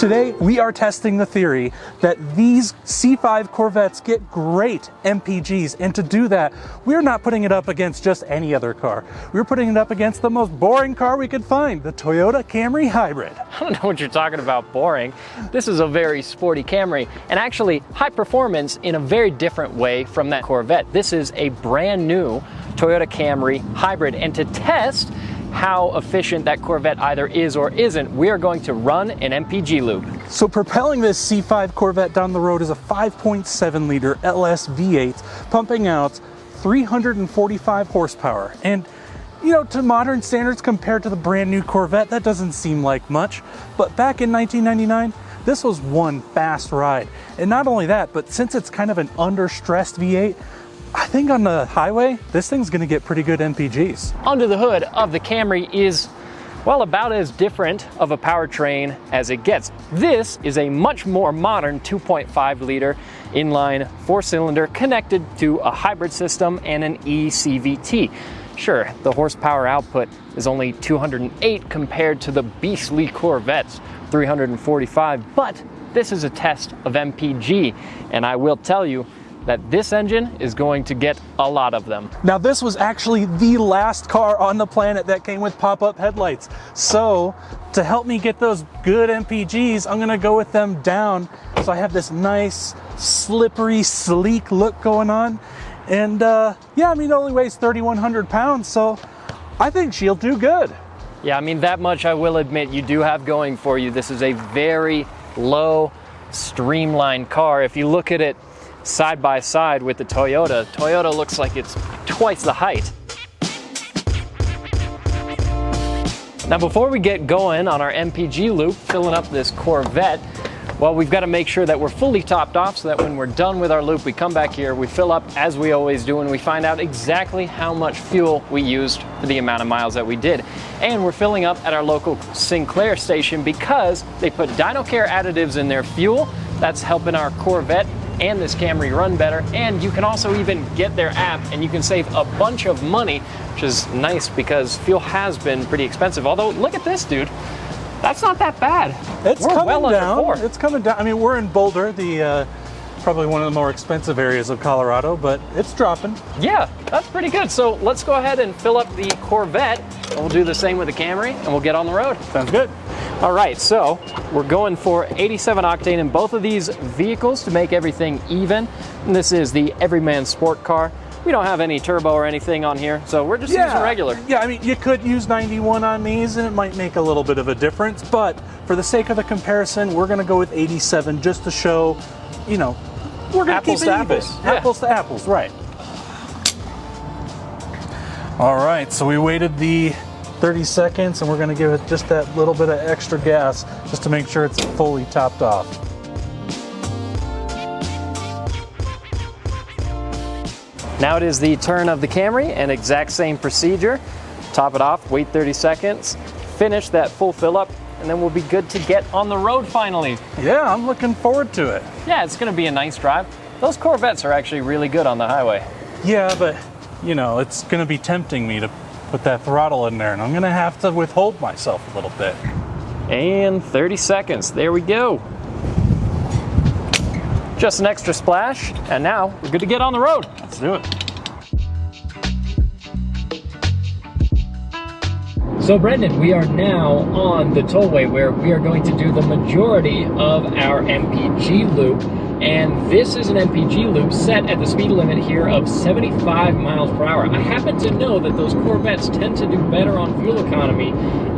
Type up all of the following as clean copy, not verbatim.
Today, we are testing the theory that these C5 Corvettes get great MPGs, and to do that, we're not putting it up against just any other car. We're putting it up against the most boring car we could find, the Toyota Camry Hybrid. I don't know what you're talking about, boring. This is a very sporty Camry, and actually high performance in a very different way from that Corvette. This is a brand new Toyota Camry Hybrid, and to test how efficient that Corvette either is or isn't, we are going to run an MPG loop. So propelling this C5 Corvette down the road is a 5.7 liter LS V8 pumping out 345 horsepower. And you know, to modern standards compared to the brand new Corvette, that doesn't seem like much. But back in 1999, this was one fast ride. And not only that, but since it's kind of an under-stressed V8, I think on the highway, this thing's gonna get pretty good MPGs. Under the hood of the Camry is, well, about as different of a powertrain as it gets. This is a much more modern 2.5 liter inline 4-cylinder connected to a hybrid system and an eCVT. Sure, the horsepower output is only 208 compared to the beastly Corvette's 345, but this is a test of MPG, and I will tell you that this engine is going to get a lot of them. Now, this was actually the last car on the planet that came with pop-up headlights. So to help me get those good MPGs, I'm gonna go with them down. So I have this nice, slippery, sleek look going on. And yeah, I mean, it only weighs 3,100 pounds, so I think she'll do good. Yeah, I mean, that much I will admit you do have going for you. This is a very low, streamlined car. If you look at it side by side with the Toyota looks like it's twice the height. Now, before we get going on our MPG loop, filling up this Corvette, well, we've got to make sure that we're fully topped off so that when we're done with our loop, we come back here, we fill up as we always do, and we find out exactly how much fuel we used for the amount of miles that we did. And we're filling up at our local Sinclair station because they put DynoCare additives in their fuel. That's helping our Corvette and this Camry run better, and you can also even get their app and you can save a bunch of money, which is nice because fuel has been pretty expensive. Although, look at this, dude. That's not that bad. It's coming well down. Under 4. It's coming down. I mean, we're in Boulder, the probably one of the more expensive areas of Colorado, but it's dropping. Yeah, that's pretty good. So let's go ahead and fill up the Corvette, and we'll do the same with the Camry, and we'll get on the road. Sounds good. All right, so we're going for 87 octane in both of these vehicles to make everything even. And this is the Everyman Sport Car. We don't have any turbo or anything on here, so we're just using regular. Yeah, I mean, you could use 91 on these and it might make a little bit of a difference, but for the sake of the comparison, we're gonna go with 87 just to show, you know, we're gonna apples keep it to even. apples. Yeah. Apples to apples, right. All right, so we waited the 30 seconds and we're gonna give it just that little bit of extra gas just to make sure it's fully topped off. Now it is the turn of the Camry, and exact same procedure. Top it off, wait 30 seconds, finish that full fill up, and then we'll be good to get on the road finally. Yeah, I'm looking forward to it. Yeah, it's gonna be a nice drive. Those Corvettes are actually really good on the highway. Yeah, but you know, it's gonna be tempting me to put that throttle in there, and I'm gonna have to withhold myself a little bit. And 30 seconds, there we go. Just an extra splash, and now we're good to get on the road. Let's do it. So Brendan, we are now on the tollway where we are going to do the majority of our MPG loop. And this is an MPG loop set at the speed limit here of 75 miles per hour. I happen to know that those Corvettes tend to do better on fuel economy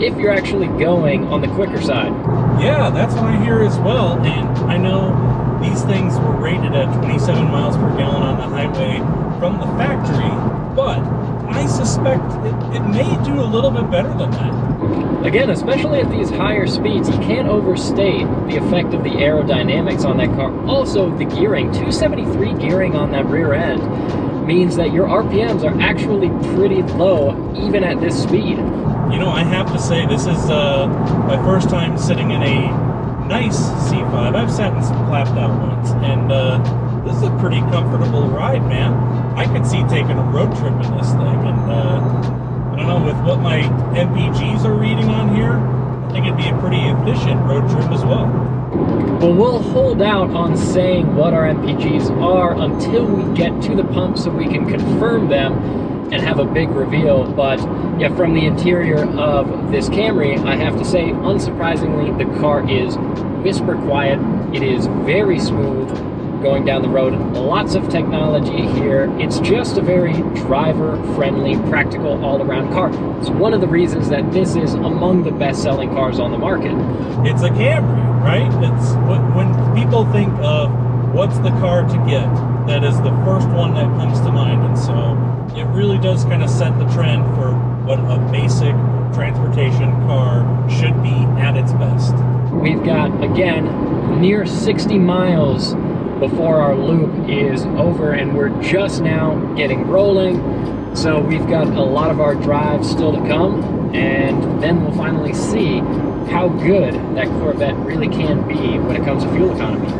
if you're actually going on the quicker side. Yeah, that's what I hear as well. And I know these things were rated at 27 miles per gallon on the highway from the factory, but I suspect it may do a little bit better than that. Again, especially at these higher speeds, you can't overstate the effect of the aerodynamics on that car. Also, the gearing, 273 gearing on that rear end, means that your RPMs are actually pretty low, even at this speed. You know, I have to say, this is my first time sitting in a nice C5. I've sat in some clapped out ones, and this is a pretty comfortable ride, man. I could see taking a road trip in this thing, and I don't know, with what my MPGs are reading on here, I think it'd be a pretty efficient road trip as well. Well, we'll hold out on saying what our MPGs are until we get to the pump so we can confirm them and have a big reveal. But yeah, from the interior of this Camry, I have to say, unsurprisingly, the car is whisper quiet. It is very smooth going down the road. Lots of technology here. It's just a very driver-friendly, practical, all-around car. It's one of the reasons that this is among the best-selling cars on the market. It's a Camry, right? It's when people think of what's the car to get, that is the first one that comes to mind. And so it really does kind of set the trend for what a basic transportation car should be at its best. We've got, again, near 60 miles before our loop is over, and we're just now getting rolling. So we've got a lot of our drives still to come, and then we'll finally see how good that Corvette really can be when it comes to fuel economy.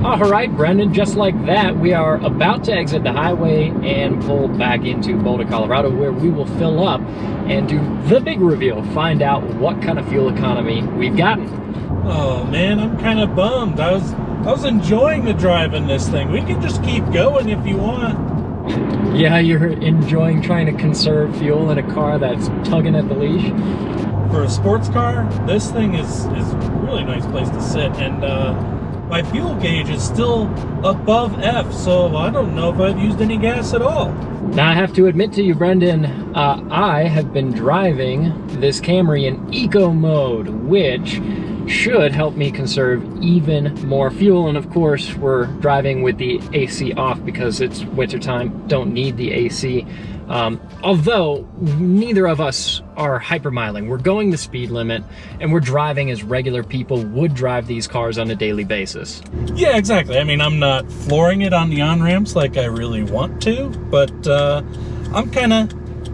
All right, Brendan, just like that, we are about to exit the highway and pull back into Boulder, Colorado, where we will fill up and do the big reveal, find out what kind of fuel economy we've gotten. Oh man, I'm kind of bummed. I was enjoying the drive in this thing. We can just keep going if you want. Yeah, you're enjoying trying to conserve fuel in a car that's tugging at the leash? For a sports car, this thing is a really nice place to sit, and my fuel gauge is still above F, so I don't know if I've used any gas at all. Now, I have to admit to you, Brendan, I have been driving this Camry in eco mode, which should help me conserve even more fuel. And of course, we're driving with the AC off because it's wintertime, don't need the AC. Although neither of us are hypermiling. We're going the speed limit and we're driving as regular people would drive these cars on a daily basis. Yeah, exactly. I mean, I'm not flooring it on the on-ramps like I really want to, but I'm kind of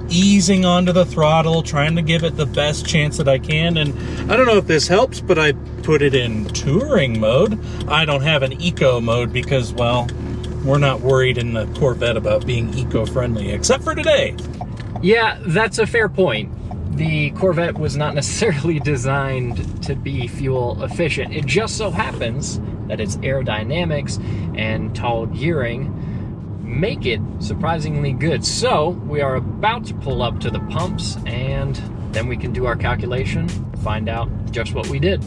easing onto the throttle, trying to give it the best chance that I can. And I don't know if this helps, but I put it in touring mode. I don't have an eco mode because, well, we're not worried in the Corvette about being eco-friendly, except for today. Yeah, that's a fair point. The Corvette was not necessarily designed to be fuel efficient. It just so happens that its aerodynamics and tall gearing make it surprisingly good. So we are about to pull up to the pumps and then we can do our calculation, find out just what we did.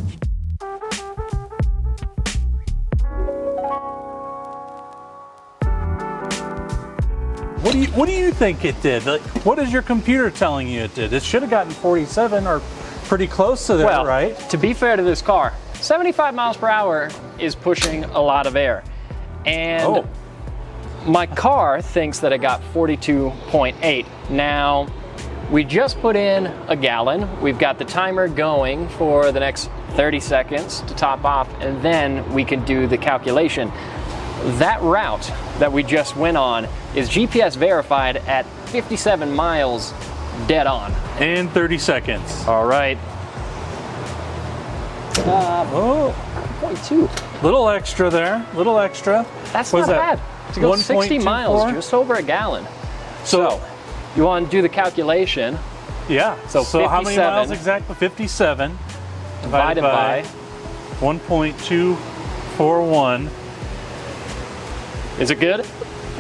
What do you think it did? Like, what is your computer telling you it did? It should have gotten 47 or pretty close to that, well, right? To be fair to this car, 75 miles per hour is pushing a lot of air. And my car thinks that it got 42.8. Now, we just put in a gallon. We've got the timer going for the next 30 seconds to top off, and then we can do the calculation. That route that we just went on is GPS verified at 57 miles dead on. And 30 seconds. All right. 0.2. Little extra there, little extra. That's not bad. To go 60 miles, just over a gallon. So you want to do the calculation. Yeah, so how many miles exactly? 57 divided by 1.241. Is it good?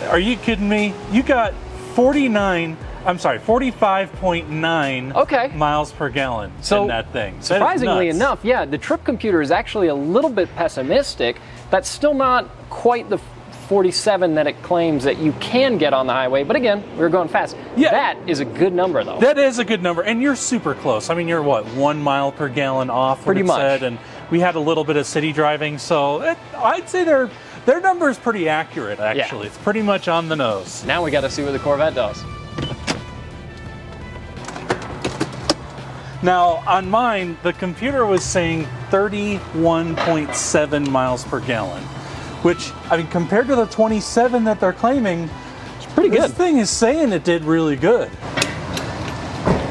Are you kidding me? You got 45.9 miles per gallon in that thing. Surprisingly enough, yeah, the trip computer is actually a little bit pessimistic. That's still not quite the 47 that it claims that you can get on the highway. But again, we're going fast. Yeah. That is a good number, though. That is a good number. And you're super close. I mean, you're what, 1 mile per gallon off? Pretty much. Said, and we had a little bit of city driving. So I'd say their number is pretty accurate, actually. Yeah. It's pretty much on the nose. Now we got to see what the Corvette does. Now, on mine, the computer was saying 31.7 miles per gallon, which, I mean, compared to the 27 that they're claiming, it's pretty good. This thing is saying it did really good.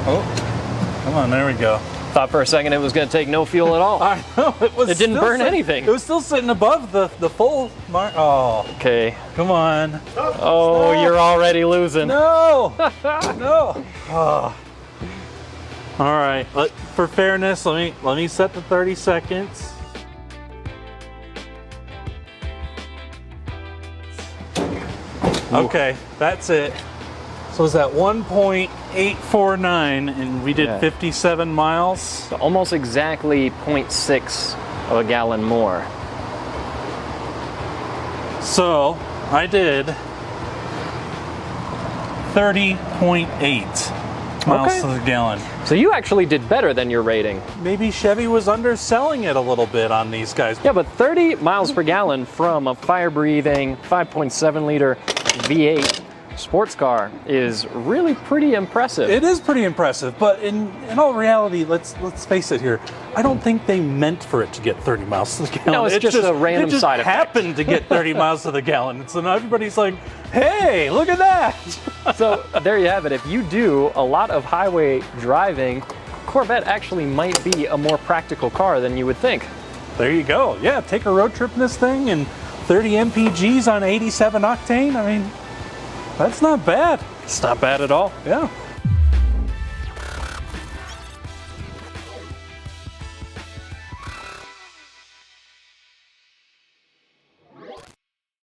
Oh, come on, there we go. Thought for a second it was going to take no fuel at all. I know, it It didn't burn anything. It was still sitting above the full mark. Oh, Okay. come on. Oh, Stop. you're already losing. No, no. Oh. All right, for fairness, let me set the 30 seconds. Okay, that's it. So it's at 1.849 and we did 57 miles. So almost exactly 0.6 of a gallon more. So I did 30.8 miles Okay. to the gallon. So you actually did better than your rating. Maybe Chevy was underselling it a little bit on these guys. Yeah, but 30 miles per gallon from a fire-breathing 5.7 liter V8 sports car is really pretty impressive. It is pretty impressive, but in all reality, let's face it here. I don't think they meant for it to get 30 miles to the gallon. No, it's just a random side effect. It happened to get 30 miles to the gallon. And so now everybody's like, hey, look at that. So there you have it. If you do a lot of highway driving, Corvette actually might be a more practical car than you would think. There you go. Yeah, take a road trip in this thing and 30 MPGs on 87 octane. I mean, that's not bad. It's not bad at all. Yeah.